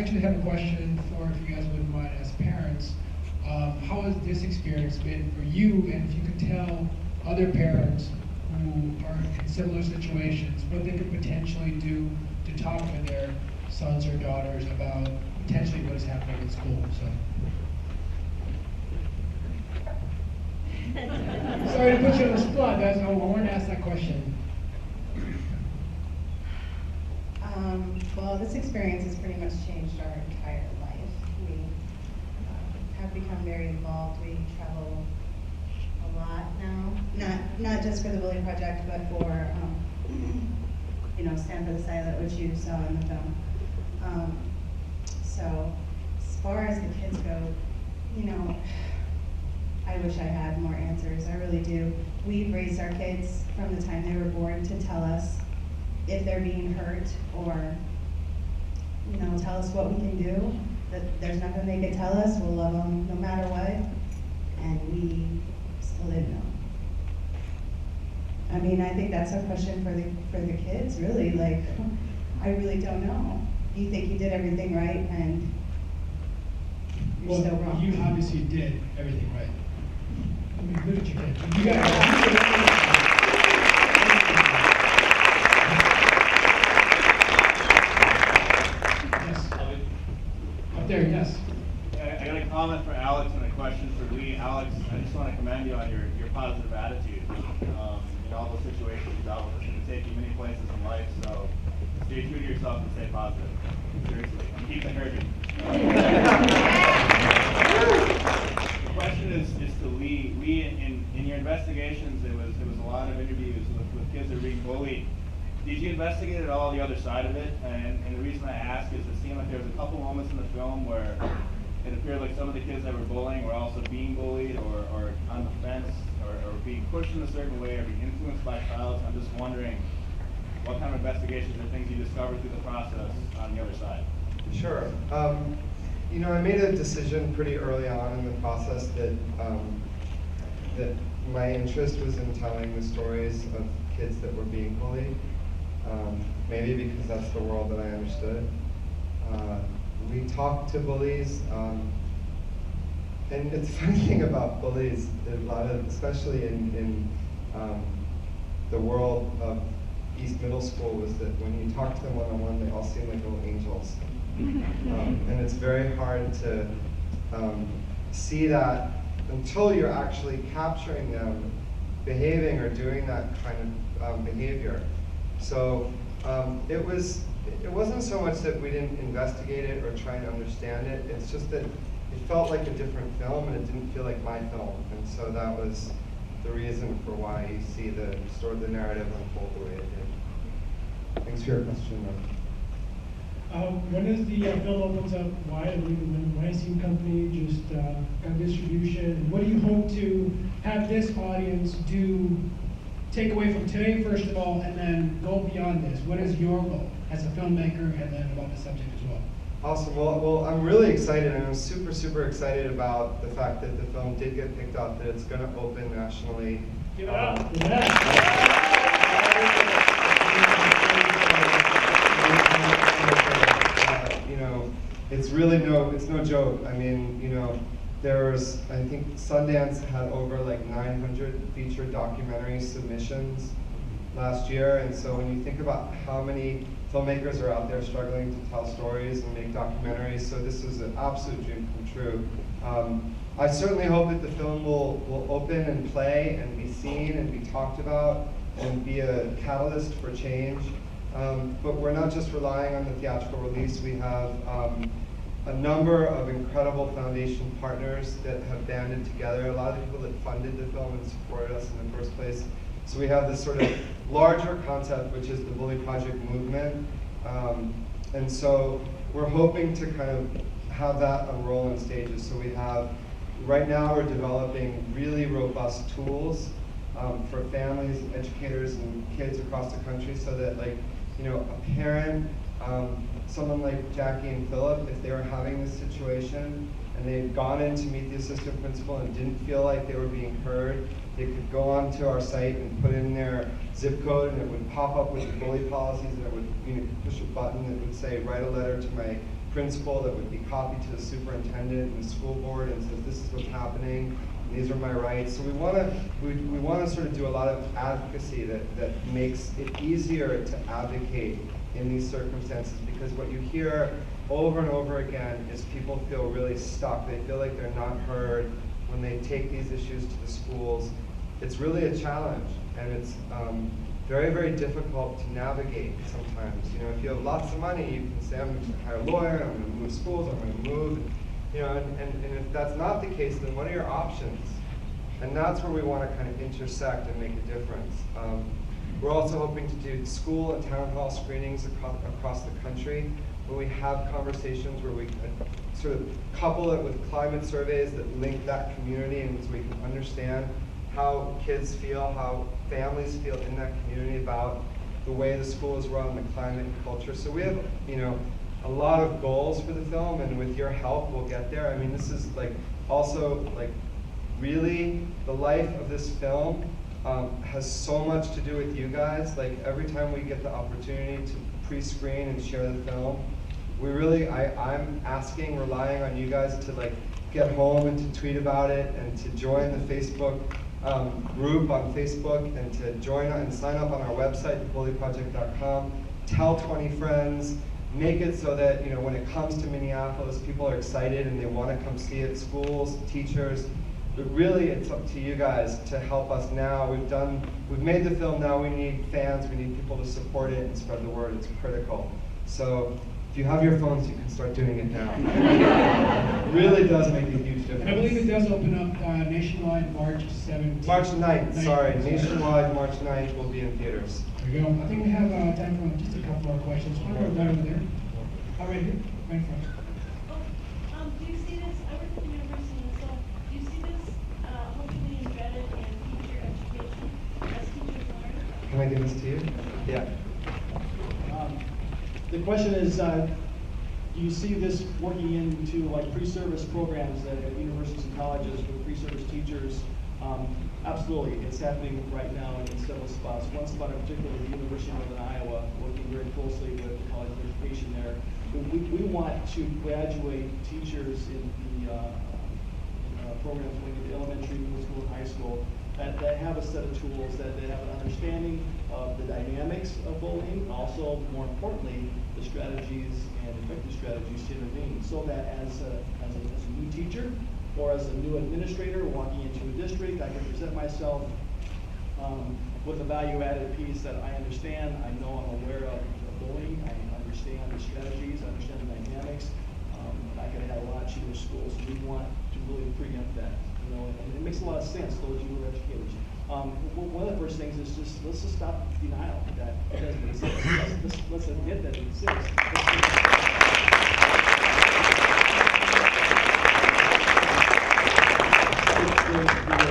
actually have a question for, if you guys wouldn't mind, as parents. How has this experience been for you, and if you could tell other parents who are in similar situations what they could potentially do to talk to their sons or daughters about potentially what is happening in school. So, sorry to put you on the spot. I wanted to ask that question. Well, this experience has pretty much changed our entire life. We have become very involved. We travel a lot now, not just for the Bully Project, but for Stand for the Silent, which you saw in the film. So as far as the kids go, I wish I had more answers. I really do. We've raised our kids from the time they were born to tell us if they're being hurt, or tell us what we can do. That there's nothing they can tell us. We'll love them no matter what, and we still didn't know. I mean, I think that's a question for the kids, really. Like, I really don't know. You think you did everything right, and you're still wrong. You obviously did everything right. I mean, look at you kids. You guys. There, yes. I got a comment for Alex and a question for Lee. Alex, I just want to commend you on your positive attitude in all those situations you dealt with. It's going to take you many places in life, so stay true to yourself and stay positive. Seriously, and keep encouraging. The question is to Lee. Lee, in your investigations, it was a lot of interviews with kids that are being bullied. Did you investigate at all the other side of it? And the reason I ask is it seemed like there was a couple moments in the film where it appeared like some of the kids that were bullying were also being bullied or on the fence or being pushed in a certain way or being influenced by crowds. I'm just wondering what kind of investigations or things you discovered through the process on the other side. Sure. I made a decision pretty early on in the process that my interest was in telling the stories of kids that were being bullied. Maybe because that's the world that I understood. We talked to bullies, and it's funny thing about bullies, there's a lot of, especially in the world of East Middle School, was that when you talk to them one-on-one, they all seem like little angels. And it's very hard to see that until you're actually capturing them behaving or doing that kind of behavior. So it wasn't so much that we didn't investigate it or try and understand it. It's just that it felt like a different film, and it didn't feel like my film. And so that was the reason for why you see the narrative unfold the way it did. Thanks for your question, When is the film opens up widely, when Weinstein Company just got distribution, what do you hope to have this audience take away from today, first of all, and then go beyond this? What is your goal as a filmmaker, and then about the subject as well? Awesome. Well, I'm really excited, and I'm super, super excited about the fact that the film did get picked up, that it's going to open nationally. Give it up. It's no joke. I mean, I think Sundance had over like 900 feature documentary submissions last year, and so when you think about how many filmmakers are out there struggling to tell stories and make documentaries, so this is an absolute dream come true. I certainly hope that the film will open and play and be seen and be talked about and be a catalyst for change. But we're not just relying on the theatrical release. We have a number of incredible foundation partners that have banded together, a lot of the people that funded the film and supported us in the first place. So we have this sort of larger concept, which is the Bully Project movement. And so we're hoping to kind of have that unroll in stages. So we have, right now we're developing really robust tools for families, educators, and kids across the country, so that a parent, someone like Jackie and Philip, if they were having this situation and they had gone in to meet the assistant principal and didn't feel like they were being heard, they could go onto our site and put in their zip code, and it would pop up with the bully policies, and it would, push a button that would say, write a letter to my principal that would be copied to the superintendent and the school board and says, this is what's happening, and these are my rights. So we want to sort of do a lot of advocacy that makes it easier to advocate in these circumstances, because what you hear over and over again is people feel really stuck. They feel like they're not heard when they take these issues to the schools. It's really a challenge, and it's very, very difficult to navigate sometimes. You know, if you have lots of money, you can say, I'm going to hire a lawyer, I'm going to move schools, I'm going to move. You know, and if that's not the case, then what are your options? And that's where we want to kind of intersect and make a difference. We're also hoping to do school and town hall screenings across the country, where we have conversations where we can sort of couple it with climate surveys that link that community, and so we can understand how kids feel, how families feel in that community about the way the school is run, the climate and culture. So we have, you know, a lot of goals for the film, and with your help, we'll get there. I mean, this is like also like really the life of this film has so much to do with you guys. Like every time we get the opportunity to pre-screen and share the film, we really, I'm asking, relying on you guys to like get home and to tweet about it and to join the Facebook group on Facebook and to join and sign up on our website, thebullyproject.com. Tell 20 friends. Make it so that, you know, when it comes to Minneapolis, people are excited and they want to come see it. Schools, teachers. But really, it's up to you guys to help us now. We've made the film. Now we need fans. We need people to support it and spread the word. It's critical. So if you have your phones, you can start doing it now. It really does make a huge difference. I believe it does open up nationwide March 17th. March 9th, sorry. Nationwide, March 9th will be in theaters. There you go. I think we have time for just a couple more questions. One more right over there. Oh, right here, right in front. Do you see this, I work at the university, so do you see this hopefully embedded in teacher education as teachers learn? Can I give this to you? Yeah. The question is, do you see this working into like pre-service programs at universities and colleges with pre-service teachers? Absolutely, it's happening right now in several spots. One spot in particular, the University of Northern Iowa, working very closely with the College of Education there. We want to graduate teachers in the programs going into elementary, middle school, and high school that have a set of tools, that they have an understanding of the dynamics of bullying, also more importantly, the strategies and effective strategies to intervene, so that as a new teacher or as a new administrator walking into a district, I can present myself with a value-added piece that I understand, I know I'm aware of bullying, I understand the strategies, I understand the dynamics. I can have a lot cheaper schools. We want to really preempt that, you know, and it makes a lot of sense, those you were educators. One of the first things is let's just stop denial that it doesn't exist. Let's admit that it exists.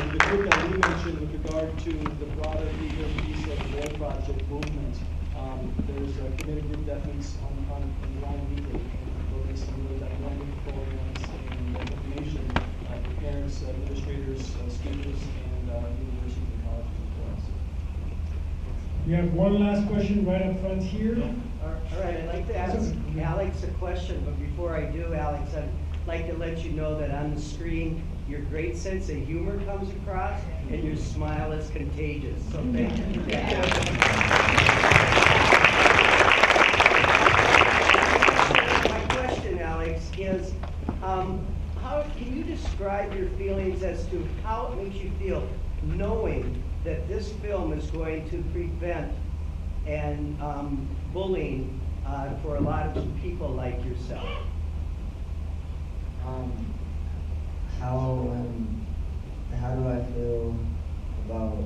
The group that we mentioned with regard to the broader legal piece of the Boy Project movement, there's a committee group that meets on line weekly, and some really dynamic programs and information for parents, administrators, students, and universities and colleges as well. We have one last question right up front here. All right, I'd like to ask Alex a question, but before I do, Alex, I'd like to let you know that on the screen, your great sense of humor comes across, and your smile is contagious. So thank you. My question, Alex, is how can you describe your feelings as to how it makes you feel knowing that this film is going to prevent and bullying for a lot of people like yourself? How do I feel about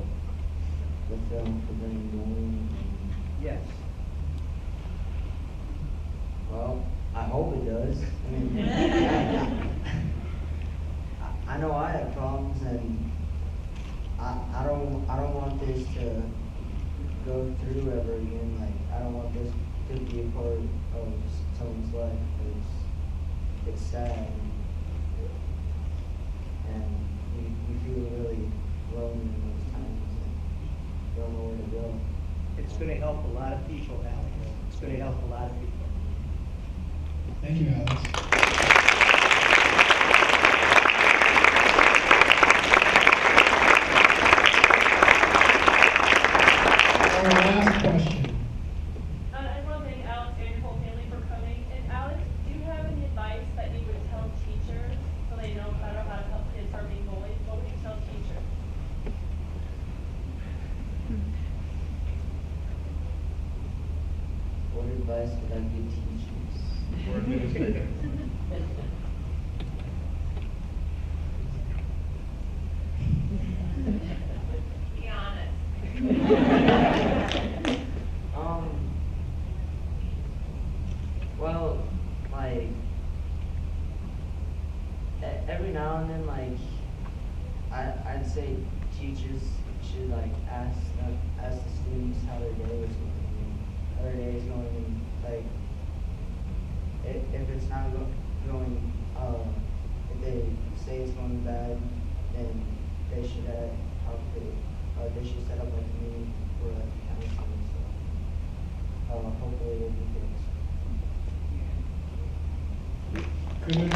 the film preventing bullying? Yes. Well, I hope it does. I mean, I know I have problems, and I don't want this to go through ever again. Like, I don't want this to be a part of someone's life. It's sad, and you feel really lonely in those times and don't know where to go. It's going to help a lot of people, Alex. It's going to help a lot of people. Thank you, Alex. Our last question. I just want to thank Alex and your whole family for coming. And Alex, do you have any advice that you would tell teachers so they know better how to help kids who are being bullied? What would you tell teachers? What advice would I give teachers? Or administrators. Be honest. Well, like, every now and then, like, I'd say teachers should, like, ask the students how their day is going, how their day is going, and, like, if it's not going, if they say it's going bad, then they should they should set up like a meeting for like counseling and stuff. Hopefully it'll be fixed. Couldn't